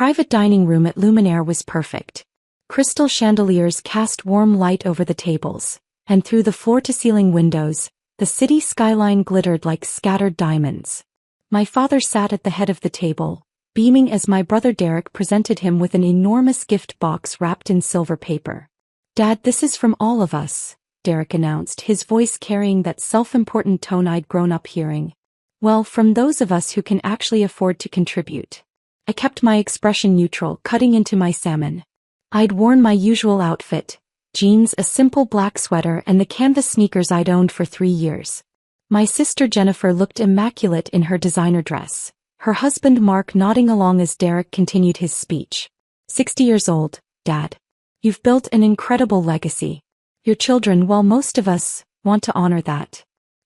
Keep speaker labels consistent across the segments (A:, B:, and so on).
A: private dining room at Luminaire was perfect. Crystal chandeliers cast warm light over the tables, and through the floor-to-ceiling windows, the city skyline glittered like scattered diamonds. My father sat at the head of the table, beaming as my brother Derek presented him with an enormous gift box wrapped in silver paper. "Dad, this is from all of us," Derek announced, his voice carrying that self-important tone I'd grown up hearing. "Well, from those of us who can actually afford to contribute." I kept my expression neutral, cutting into my salmon. I'd worn my usual outfit, jeans, a simple black sweater, and the canvas sneakers I'd owned for 3 years. My sister Jennifer looked immaculate in her designer dress, her husband Mark nodding along as Derek continued his speech. 60 years old, Dad. You've built an incredible legacy. Your children, well, most of us, want to honor that.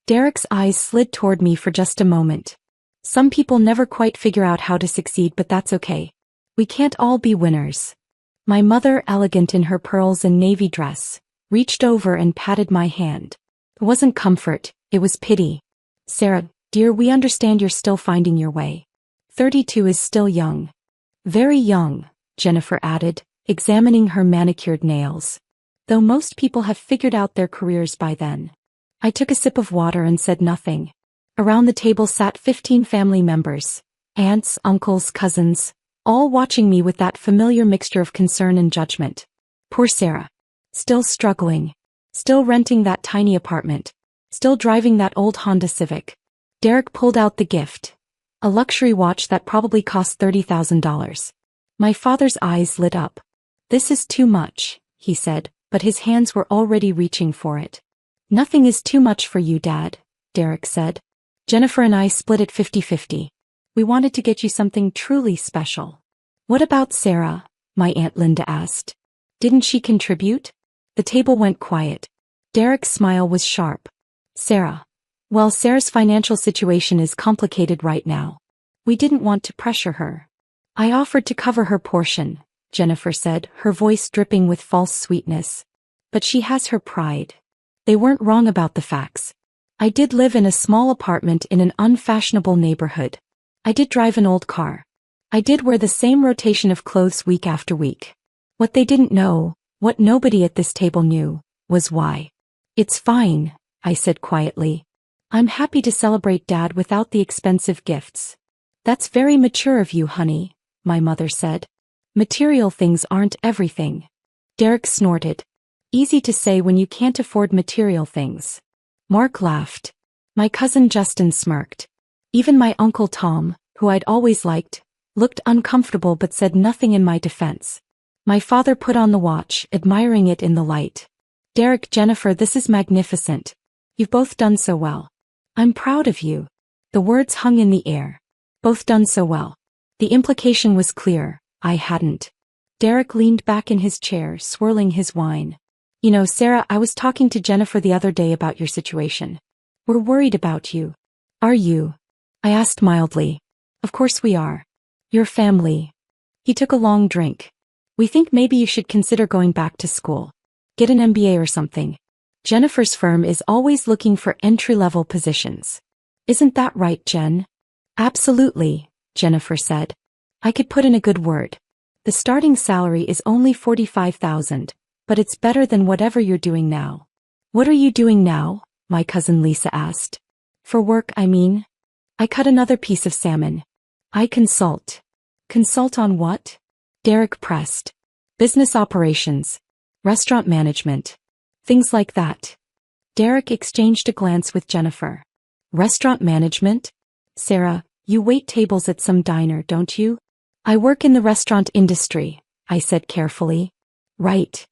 A: Derek's eyes slid toward me for just a moment. Some people never quite figure out how to succeed, but that's okay. We can't all be winners. My mother, elegant in her pearls and navy dress, reached over and patted my hand. It wasn't comfort, it was pity. "Sarah, dear, we understand you're still finding your way. 32 is still young." "Very young," Jennifer added, examining her manicured nails. "Though most people have figured out their careers by then." I took a sip of water and said nothing. Around the table sat 15 family members, aunts, uncles, cousins, all watching me with that familiar mixture of concern and judgment. Poor Sarah. Still struggling. Still renting that tiny apartment. Still driving that old Honda Civic. Derek pulled out the gift. A luxury watch that probably cost $30,000. My father's eyes lit up. "This is too much," he said, but his hands were already reaching for it. "Nothing is too much for you, Dad," Derek said. "Jennifer and I split it 50-50. We wanted to get you something truly special." "What about Sarah?" my Aunt Linda asked. "Didn't she contribute?" The table went quiet. Derek's smile was sharp. "Sarah. Well, Sarah's financial situation is complicated right now. We didn't want to pressure her. I offered to cover her portion," Jennifer said, her voice dripping with false sweetness. "But she has her pride." They weren't wrong about the facts. I did live in a small apartment in an unfashionable neighborhood. I did drive an old car. I did wear the same rotation of clothes week after week. What they didn't know, what nobody at this table knew, was why. "It's fine," I said quietly. "I'm happy to celebrate Dad without the expensive gifts." "That's very mature of you, honey," my mother said. "Material things aren't everything." Derek snorted. "Easy to say when you can't afford material things." Mark laughed. My cousin Justin smirked. Even my Uncle Tom, who I'd always liked, looked uncomfortable but said nothing in my defense. My father put on the watch, admiring it in the light. "Derek, Jennifer, this is magnificent. You've both done so well. I'm proud of you." The words hung in the air. Both done so well. The implication was clear, I hadn't. Derek leaned back in his chair, swirling his wine. "You know, Sarah, I was talking to Jennifer the other day about your situation. We're worried about you." "Are you?" I asked mildly. "Of course we are. Your family." He took a long drink. "We think maybe you should consider going back to school. Get an MBA or something. Jennifer's firm is always looking for entry-level positions. Isn't that right, Jen?" "Absolutely," Jennifer said. "I could put in a good word. The starting salary is only $45,000, but it's better than whatever you're doing now." "What are you doing now?" my cousin Lisa asked. "For work, I mean." I cut another piece of salmon. "I consult." "Consult on what?" Derek pressed. "Business operations. Restaurant management. Things like that." Derek exchanged a glance with Jennifer. "Restaurant management? Sarah, you wait tables at some diner, don't you?" "I work in the restaurant industry," I said carefully. "Right."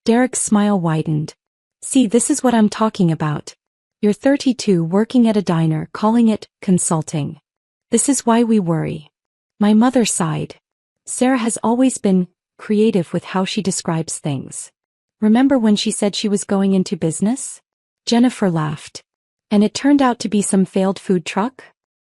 A: Derek's smile widened. "See, this is what I'm talking about. You're 32 working at a diner calling it consulting. This is why we worry." My mother sighed. Sarah has always been creative with how she describes things. "Remember when she said she was going into business?" Jennifer laughed. "And it turned out to be some failed food truck?"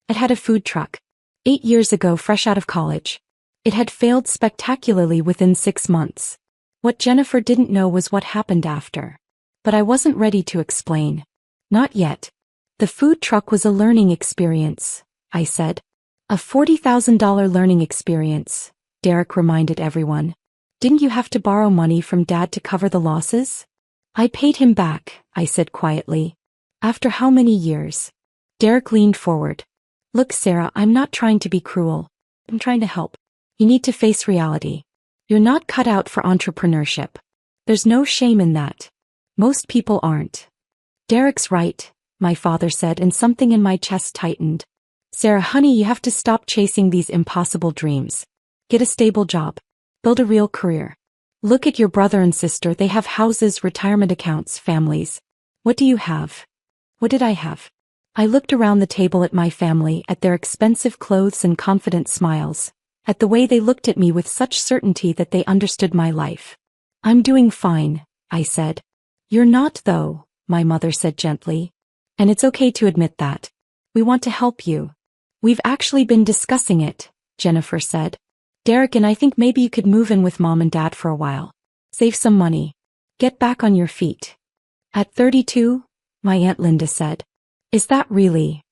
A: "It had a food truck. 8 years ago, fresh out of college. It had failed spectacularly within 6 months. What Jennifer didn't know was what happened after. But I wasn't ready to explain. Not yet. The food truck was a learning experience," I said. "A $40,000 learning experience," Derek reminded everyone. Didn't you have to borrow money from Dad to cover the losses? I paid him back, I said quietly. After how many years? Derek leaned forward. Look, Sarah, I'm not trying to be cruel. I'm trying to help. You need to face reality. You're not cut out for entrepreneurship. There's no shame in that. Most people aren't. Derek's right, my father said, and something in my chest tightened. Sarah, honey, you have to stop chasing these impossible dreams. Get a stable job. Build a real career. Look at your brother and sister. They have houses, retirement accounts, families. What do you have? What did I have? I looked around the table at my family, at their expensive clothes and confident smiles, at the way they looked at me with such certainty that they understood my life. I'm doing fine, I said. You're not, though, my mother said gently. And it's okay to admit that. We want to help you. We've actually been discussing it, Jennifer said. Derek, and I think maybe you could move in with Mom and Dad for a while. Save some money. Get back on your feet. At 32, my Aunt Linda said. Is that really?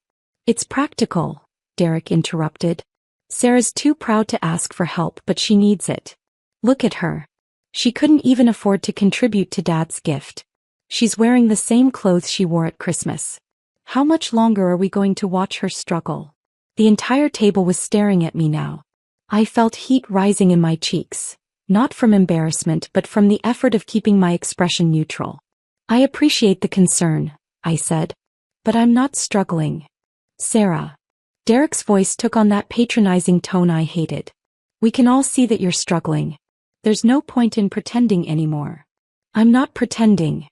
A: It's practical, Derek interrupted. Sarah's too proud to ask for help, but she needs it. Look at her. She couldn't even afford to contribute to Dad's gift. She's wearing the same clothes she wore at Christmas. How much longer are we going to watch her struggle? The entire table was staring at me now. I felt heat rising in my cheeks, not from embarrassment but from the effort of keeping my expression neutral. I appreciate the concern, I said. But I'm not struggling. Sarah. Derek's voice took on that patronizing tone I hated. We can all see that you're struggling. There's no point in pretending anymore. I'm not pretending.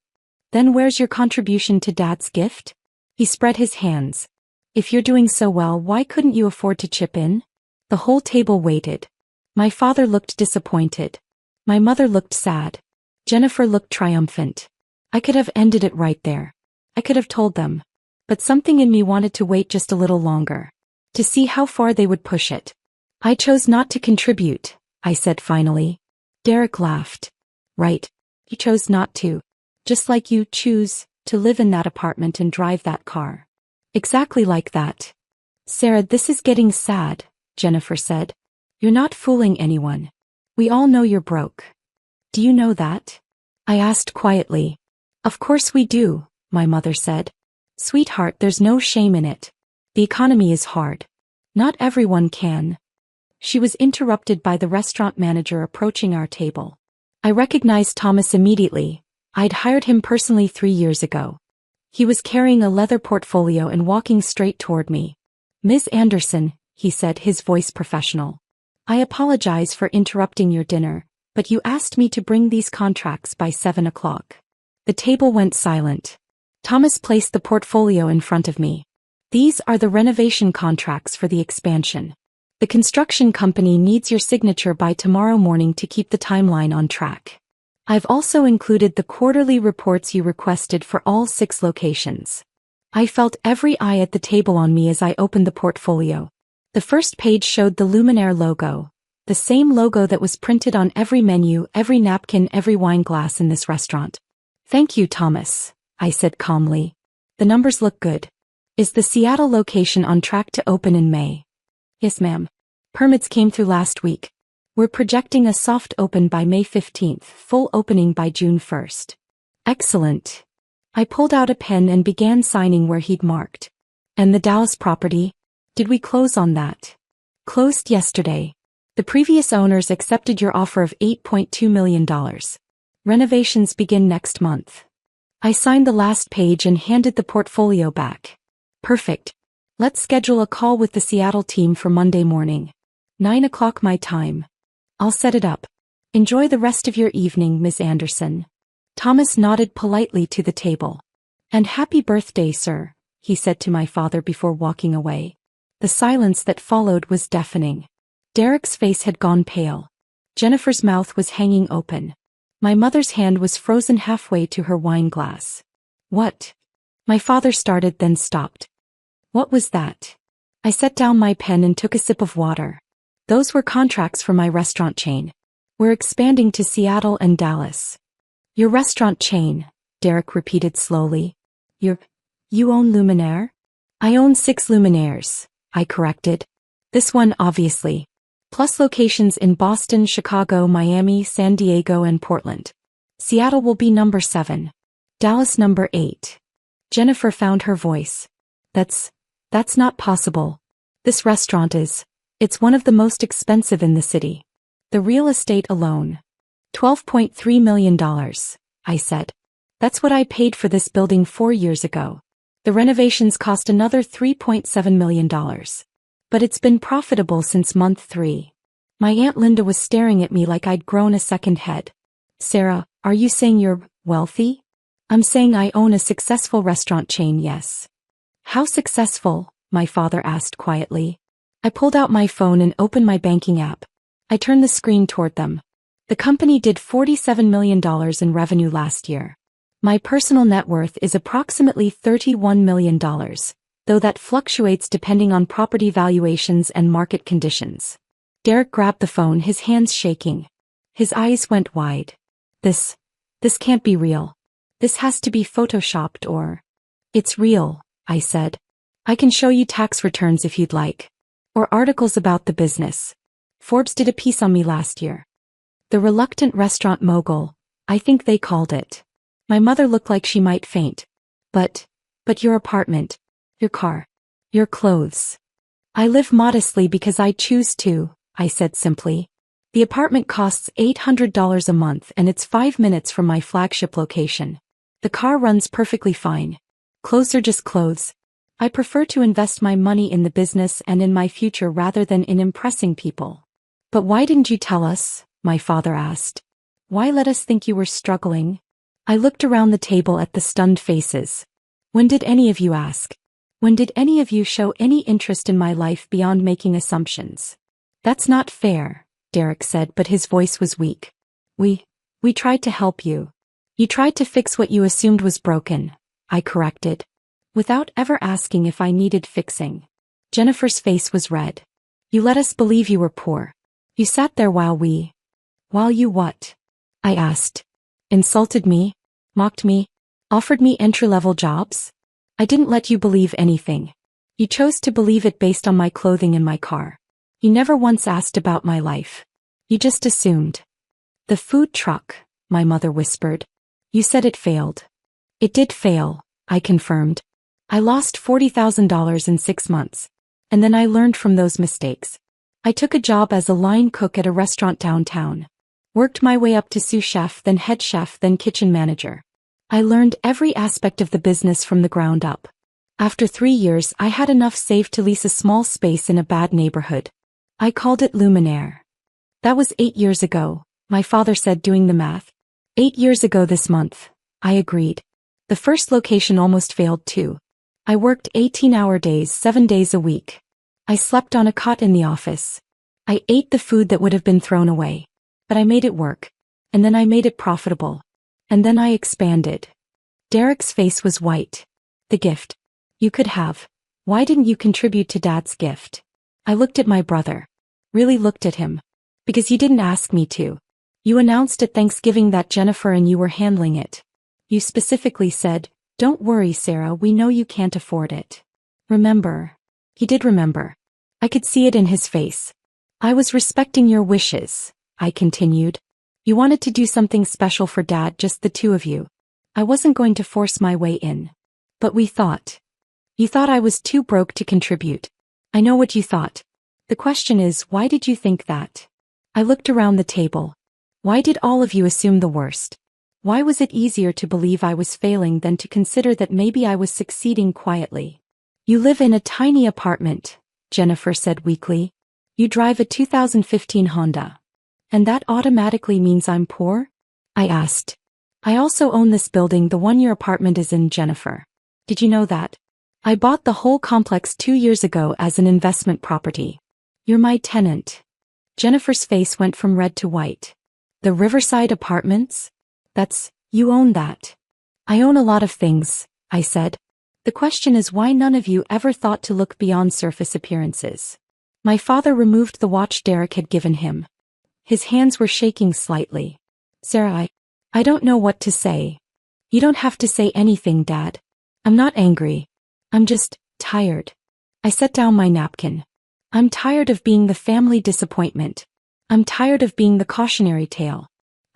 A: Then where's your contribution to Dad's gift? He spread his hands. If you're doing so well, why couldn't you afford to chip in? The whole table waited. My father looked disappointed. My mother looked sad. Jennifer looked triumphant. I could have ended it right there. I could have told them. But something in me wanted to wait just a little longer. To see how far they would push it. I chose not to contribute, I said finally. Derek laughed. Right. You chose not to. Just like you choose to live in that apartment and drive that car. Exactly like that. Sarah, this is getting sad, Jennifer said. You're not fooling anyone. We all know you're broke. Do you know that? I asked quietly. Of course we do, my mother said. Sweetheart, there's no shame in it. The economy is hard. Not everyone can. She was interrupted by the restaurant manager approaching our table. I recognized Thomas immediately. I'd hired him personally 3 years ago. He was carrying a leather portfolio and walking straight toward me. Ms. Anderson, he said, his voice professional. I apologize for interrupting your dinner, but you asked me to bring these contracts by 7 o'clock. The table went silent. Thomas placed the portfolio in front of me. These are the renovation contracts for the expansion. The construction company needs your signature by tomorrow morning to keep the timeline on track. I've also included the quarterly reports you requested for all 6 locations. I felt every eye at the table on me as I opened the portfolio. The first page showed the Luminaire logo, the same logo that was printed on every menu, every napkin, every wine glass in this restaurant. Thank you, Thomas, I said calmly. The numbers look good. Is the Seattle location on track to open in May? Yes, ma'am. Permits came through last week. We're projecting a soft open by May 15th, full opening by June 1st. Excellent. I pulled out a pen and began signing where he'd marked. And the Dallas property? Did we close on that? Closed yesterday. The previous owners accepted your offer of $8.2 million. Renovations begin next month. I signed the last page and handed the portfolio back. Perfect. Let's schedule a call with the Seattle team for Monday morning. 9 o'clock my time. I'll set it up. Enjoy the rest of your evening, Miss Anderson. Thomas nodded politely to the table. And happy birthday, sir, he said to my father before walking away. The silence that followed was deafening. Derek's face had gone pale. Jennifer's mouth was hanging open. My mother's hand was frozen halfway to her wine glass. What? My father started, then stopped. What was that? I set down my pen and took a sip of water. Those were contracts for my restaurant chain. We're expanding to Seattle and Dallas. Your restaurant chain, Derek repeated slowly. You own Luminaire? I own 6 Luminaires, I corrected. This one, obviously. plus locations in Boston, Chicago, Miami, San Diego, and Portland. Seattle will be number 7. Dallas number 8. Jennifer found her voice. That's not possible. This restaurant is. It's one of the most expensive in the city. The real estate alone. $12.3 million, I said. That's what I paid for this building 4 years ago. The renovations cost another $3.7 million. But it's been profitable since month 3. My Aunt Linda was staring at me like I'd grown a second head. Sarah, are you saying you're wealthy? I'm saying I own a successful restaurant chain, yes. How successful? My father asked quietly. I pulled out my phone and opened my banking app. I turned the screen toward them. The company did $47 million in revenue last year. My personal net worth is approximately $31 million, though that fluctuates depending on property valuations and market conditions. Derek grabbed the phone, his hands shaking. His eyes went wide. This can't be real. This has to be photoshopped or... It's real, I said. I can show you tax returns if you'd like. Or articles about the business. Forbes did a piece on me last year. The reluctant restaurant mogul, I think they called it. My mother looked like she might faint. But your apartment, your car, your clothes. I live modestly because I choose to, I said simply. The apartment costs $800 a month and it's 5 minutes from my flagship location. The car runs perfectly fine. Clothes are just clothes. I prefer to invest my money in the business and in my future rather than in impressing people. But why didn't you tell us? My father asked. Why let us think you were struggling? I looked around the table at the stunned faces. When did any of you ask? When did any of you show any interest in my life beyond making assumptions? That's not fair, Derek said, but his voice was weak. We tried to help you. You tried to fix what you assumed was broken, I corrected. Without ever asking if I needed fixing. Jennifer's face was red. You let us believe you were poor. You sat there while you what? I asked. Insulted me? Mocked me? Offered me entry-level jobs? I didn't let you believe anything. You chose to believe it based on my clothing and my car. You never once asked about my life. You just assumed. The food truck, my mother whispered. You said it failed. It did fail, I confirmed. I lost $40,000 in 6 months. And then I learned from those mistakes. I took a job as a line cook at a restaurant downtown. Worked my way up to sous chef, then head chef, then kitchen manager. I learned every aspect of the business from the ground up. After 3 years, I had enough saved to lease a small space in a bad neighborhood. I called it Luminaire. That was 8 years ago, my father said, doing the math. 8 years ago this month, I agreed. The first location almost failed too. I worked 18-hour days, 7 days a week. I slept on a cot in the office. I ate the food that would have been thrown away. But I made it work. And then I made it profitable. And then I expanded. Derek's face was white. The gift. You could have. Why didn't you contribute to Dad's gift? I looked at my brother. Really looked at him. Because you didn't ask me to. You announced at Thanksgiving that Jennifer and you were handling it. You specifically said, "Don't worry, Sarah, we know you can't afford it." Remember? He did remember. I could see it in his face. I was respecting your wishes, I continued. You wanted to do something special for Dad, just the two of you. I wasn't going to force my way in. But we thought. You thought I was too broke to contribute. I know what you thought. The question is, why did you think that? I looked around the table. Why did all of you assume the worst? Why was it easier to believe I was failing than to consider that maybe I was succeeding quietly? You live in a tiny apartment, Jennifer said weakly. You drive a 2015 Honda. And that automatically means I'm poor? I asked. I also own this building, the one your apartment is in, Jennifer. Did you know that? I bought the whole complex 2 years ago as an investment property. You're my tenant. Jennifer's face went from red to white. The Riverside Apartments? You own that. I own a lot of things, I said. The question is why none of you ever thought to look beyond surface appearances. My father removed the watch Derek had given him. His hands were shaking slightly. Sarah, I don't know what to say. You don't have to say anything, Dad. I'm not angry. I'm just tired. I set down my napkin. I'm tired of being the family disappointment. I'm tired of being the cautionary tale.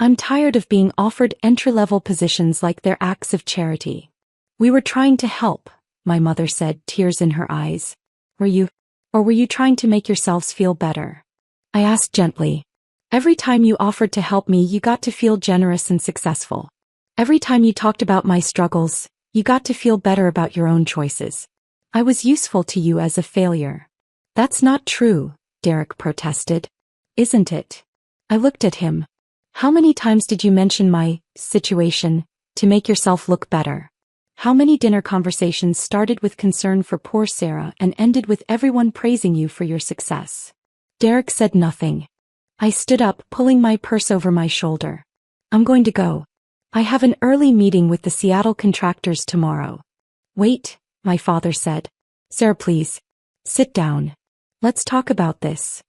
A: I'm tired of being offered entry-level positions like they're acts of charity. We were trying to help, my mother said, tears in her eyes. Were you? Or were you trying to make yourselves feel better? I asked gently. Every time you offered to help me, you got to feel generous and successful. Every time you talked about my struggles, you got to feel better about your own choices. I was useful to you as a failure. That's not true, Derek protested. Isn't it? I looked at him. How many times did you mention my situation to make yourself look better? How many dinner conversations started with concern for poor Sarah and ended with everyone praising you for your success? Derek said nothing. I stood up, pulling my purse over my shoulder. I'm going to go. I have an early meeting with the Seattle contractors tomorrow. Wait, my father said. Sarah, please. Sit down. Let's talk about this.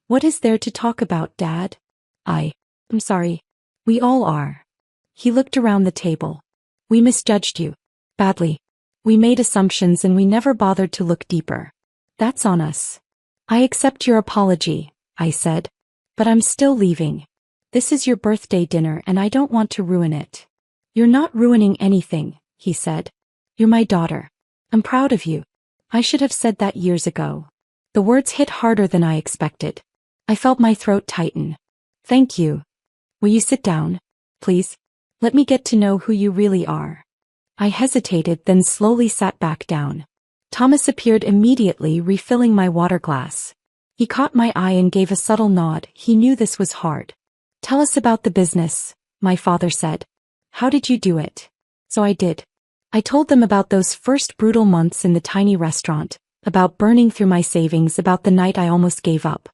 A: What is there to talk about, Dad? I'm sorry. We all are. He looked around the table. We misjudged you. Badly. We made assumptions and we never bothered to look deeper. That's on us. I accept your apology, I said. But I'm still leaving. This is your birthday dinner and I don't want to ruin it. You're not ruining anything, he said. You're my daughter. I'm proud of you. I should have said that years ago. The words hit harder than I expected. I felt my throat tighten. Thank you. Will you sit down, please? Let me get to know who you really are. I hesitated, then slowly sat back down. Thomas appeared immediately, refilling my water glass. He caught my eye and gave a subtle nod. He knew this was hard. Tell us about the business, my father said. How did you do it? So I did. I told them about those first brutal months in the tiny restaurant, about burning through my savings, about the night I almost gave up.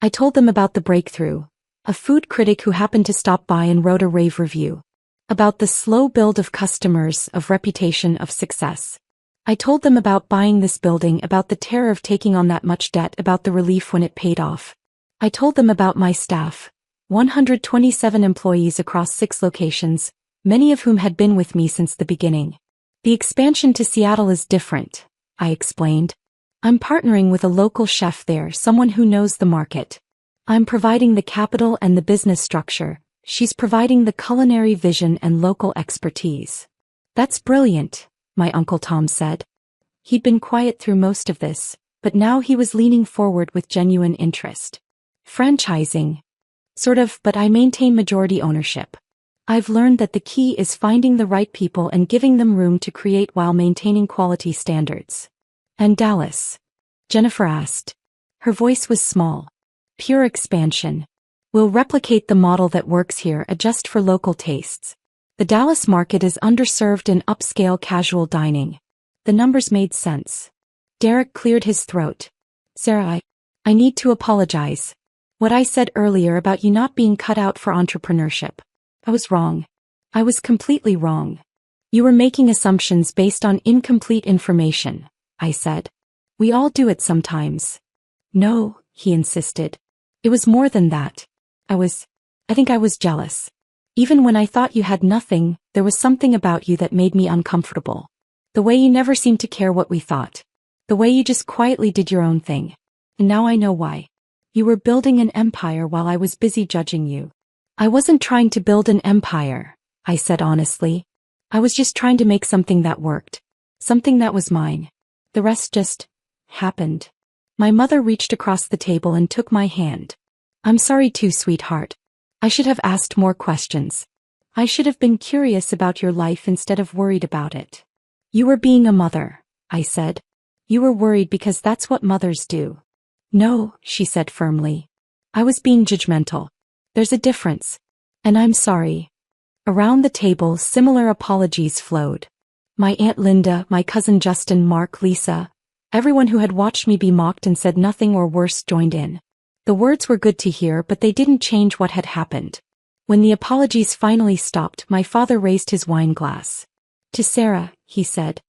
A: I told them about the breakthrough, a food critic who happened to stop by and wrote a rave review. About the slow build of customers, of reputation, of success. I told them about buying this building, about the terror of taking on that much debt, about the relief when it paid off. I told them about my staff, 127 employees across 6 locations, many of whom had been with me since the beginning. The expansion to Seattle is different, I explained. I'm partnering with a local chef there, someone who knows the market. I'm providing the capital and the business structure. She's providing the culinary vision and local expertise. That's brilliant, my Uncle Tom said. He'd been quiet through most of this, but now he was leaning forward with genuine interest. Franchising. Sort of, but I maintain majority ownership. I've learned that the key is finding the right people and giving them room to create while maintaining quality standards. And Dallas? Jennifer asked. Her voice was small. Pure expansion. We'll replicate the model that works here, adjust for local tastes. The Dallas market is underserved in upscale casual dining. The numbers made sense. Derek cleared his throat. Sarah, I need to apologize. What I said earlier about you not being cut out for entrepreneurship. I was wrong. I was completely wrong. You were making assumptions based on incomplete information, I said. We all do it sometimes. No, he insisted. It was more than that. I think I was jealous. Even when I thought you had nothing, there was something about you that made me uncomfortable. The way you never seemed to care what we thought. The way you just quietly did your own thing. And now I know why. You were building an empire while I was busy judging you. I wasn't trying to build an empire, I said honestly. I was just trying to make something that worked. Something that was mine. The rest just happened. My mother reached across the table and took my hand. I'm sorry too, sweetheart. I should have asked more questions. I should have been curious about your life instead of worried about it. You were being a mother, I said. You were worried because that's what mothers do. No, she said firmly. I was being judgmental. There's a difference. And I'm sorry. Around the table, similar apologies flowed. My Aunt Linda, my cousin Justin, Mark, Lisa, everyone who had watched me be mocked and said nothing or worse joined in. The words were good to hear, but they didn't change what had happened. When the apologies finally stopped, my father raised his wine glass. To Sarah, he said,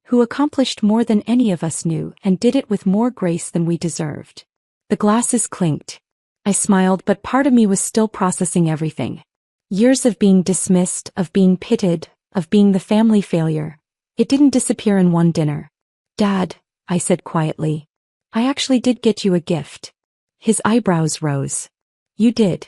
A: who accomplished more than any of us knew and did it with more grace than we deserved. The glasses clinked. I smiled, but part of me was still processing everything. Years of being dismissed, of being pitted, of being the family failure. It didn't disappear in one dinner. Dad, I said quietly. I actually did get you a gift. His eyebrows rose. You did.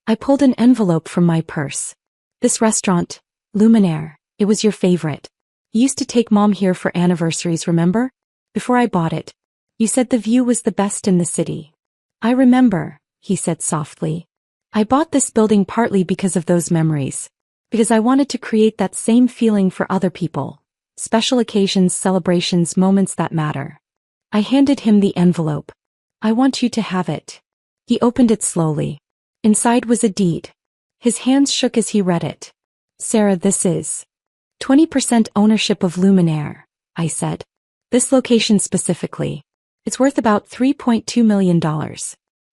A: I pulled an envelope from my purse. This restaurant, Luminaire, it was your favorite. You used to take Mom here for anniversaries, remember? Before I bought it. You said the view was the best in the city. I remember, he said softly. I bought this building partly because of those memories. Because I wanted to create that same feeling for other people. Special occasions, celebrations, moments that matter. I handed him the envelope. I want you to have it. He opened it slowly. Inside was a deed. His hands shook as he read it. Sarah, this is 20% ownership of Luminaire, I said. This location specifically. It's worth about $3.2 million.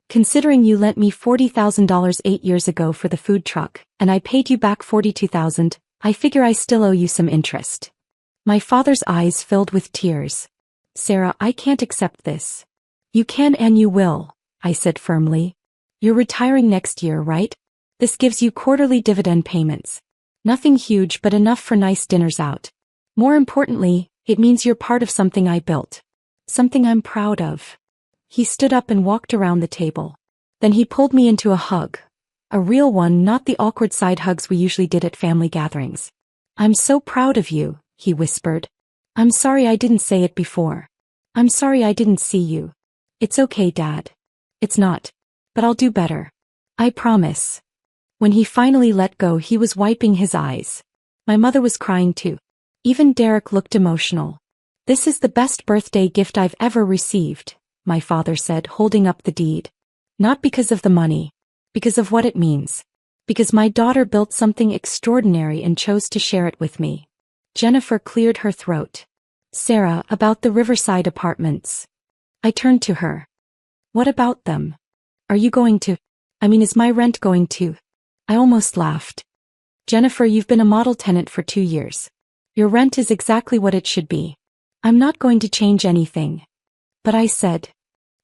A: Considering you lent me $40,000 8 years ago for the food truck, and I paid you back $42,000, I figure I still owe you some interest. My father's eyes filled with tears. Sarah, I can't accept this. You can and you will, I said firmly. You're retiring next year, right? This gives you quarterly dividend payments. Nothing huge but enough for nice dinners out. More importantly, it means you're part of something I built. Something I'm proud of. He stood up and walked around the table. Then he pulled me into a hug. A real one, not the awkward side hugs we usually did at family gatherings. I'm so proud of you, he whispered. I'm sorry I didn't say it before. I'm sorry I didn't see you. It's okay, Dad. It's not. But I'll do better. I promise. When he finally let go, he was wiping his eyes. My mother was crying too. Even Derek looked emotional. This is the best birthday gift I've ever received, my father said, holding up the deed. Not because of the money. Because of what it means. Because my daughter built something extraordinary and chose to share it with me. Jennifer cleared her throat. Sarah, about the Riverside apartments. I turned to her. What about them? Are you going to? Is my rent going to? I almost laughed. Jennifer, you've been a model tenant for 2 years. Your rent is exactly what it should be. I'm not going to change anything. But I said.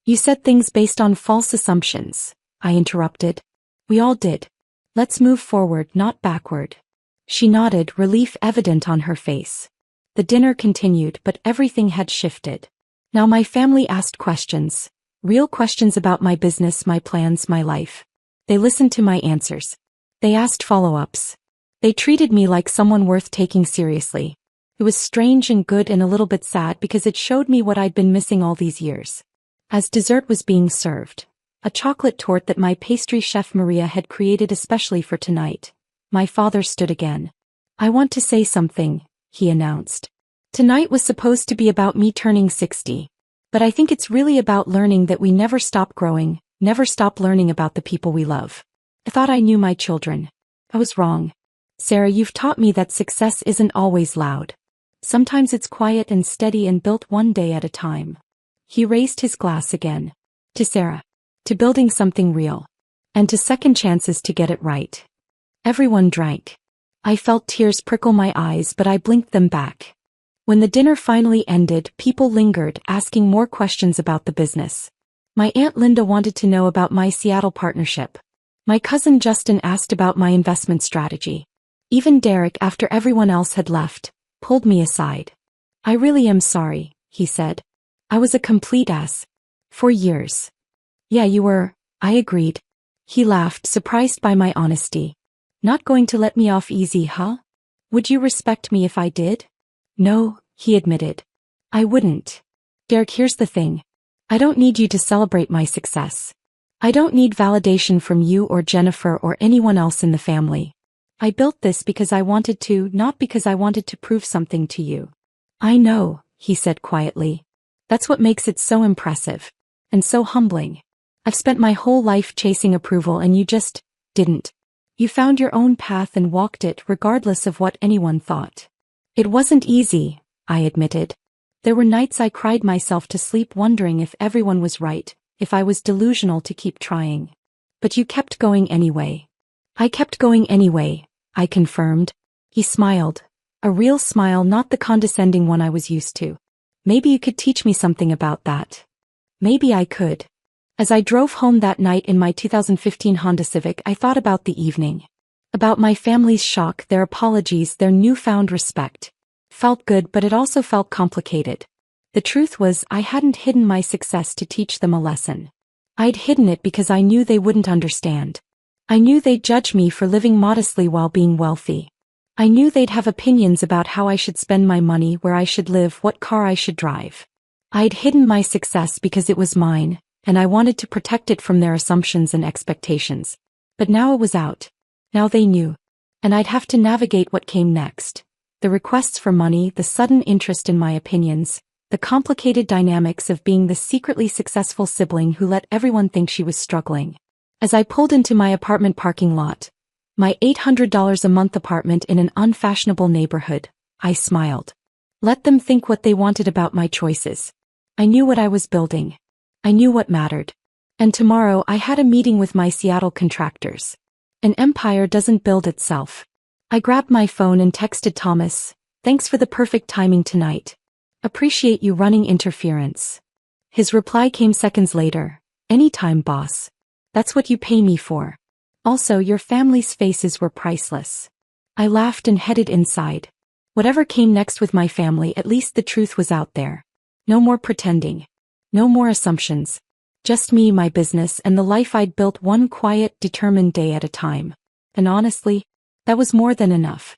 A: You said things based on false assumptions, I interrupted. We all did. Let's move forward, not backward. She nodded, relief evident on her face. The dinner continued, but everything had shifted. Now my family asked questions. Real questions about my business, my plans, my life. They listened to my answers. They asked follow-ups. They treated me like someone worth taking seriously. It was strange and good and a little bit sad because it showed me what I'd been missing all these years. As dessert was being served, a chocolate torte that my pastry chef Maria had created especially for tonight, my father stood again. I want to say something, he announced. Tonight was supposed to be about me turning 60. But I think it's really about learning that we never stop growing, never stop learning about the people we love. I thought I knew my children. I was wrong. Sarah, you've taught me that success isn't always loud. Sometimes it's quiet and steady and built one day at a time. He raised his glass again. To Sarah. To building something real. And to second chances to get it right. Everyone drank. I felt tears prickle my eyes, but I blinked them back. When the dinner finally ended, people lingered, asking more questions about the business. My Aunt Linda wanted to know about my Seattle partnership. My cousin Justin asked about my investment strategy. Even Derek, after everyone else had left, pulled me aside. I really am sorry, he said. I was a complete ass. For years. Yeah, you were, I agreed. He laughed, surprised by my honesty. Not going to let me off easy, huh? Would you respect me if I did? No, he admitted. I wouldn't. Derek, here's the thing. I don't need you to celebrate my success. I don't need validation from you or Jennifer or anyone else in the family. I built this because I wanted to, not because I wanted to prove something to you. I know, he said quietly. That's what makes it so impressive. And so humbling. I've spent my whole life chasing approval and you just didn't. You found your own path and walked it regardless of what anyone thought. It wasn't easy, I admitted. There were nights I cried myself to sleep wondering if everyone was right, if I was delusional to keep trying. But you kept going anyway. I kept going anyway, I confirmed. He smiled. A real smile, not the condescending one I was used to. Maybe you could teach me something about that. Maybe I could. As I drove home that night in my 2015 Honda Civic, I thought about the evening. About my family's shock, their apologies, their newfound respect. Felt good, but it also felt complicated. The truth was, I hadn't hidden my success to teach them a lesson. I'd hidden it because I knew they wouldn't understand. I knew they'd judge me for living modestly while being wealthy. I knew they'd have opinions about how I should spend my money, where I should live, what car I should drive. I'd hidden my success because it was mine, and I wanted to protect it from their assumptions and expectations. But now it was out. Now they knew. And I'd have to navigate what came next. The requests for money, the sudden interest in my opinions, the complicated dynamics of being the secretly successful sibling who let everyone think she was struggling. As I pulled into my apartment parking lot, my $800 a month apartment in an unfashionable neighborhood, I smiled. Let them think what they wanted about my choices. I knew what I was building. I knew what mattered. And tomorrow I had a meeting with my Seattle contractors. An empire doesn't build itself. I grabbed my phone and texted Thomas, "Thanks for the perfect timing tonight. Appreciate you running interference." His reply came seconds later, "Anytime, boss. That's what you pay me for. Also, your family's faces were priceless." I laughed and headed inside. Whatever came next with my family, at least the truth was out there. No more pretending. No more assumptions. Just me, my business, and the life I'd built one quiet, determined day at a time. And honestly, that was more than enough.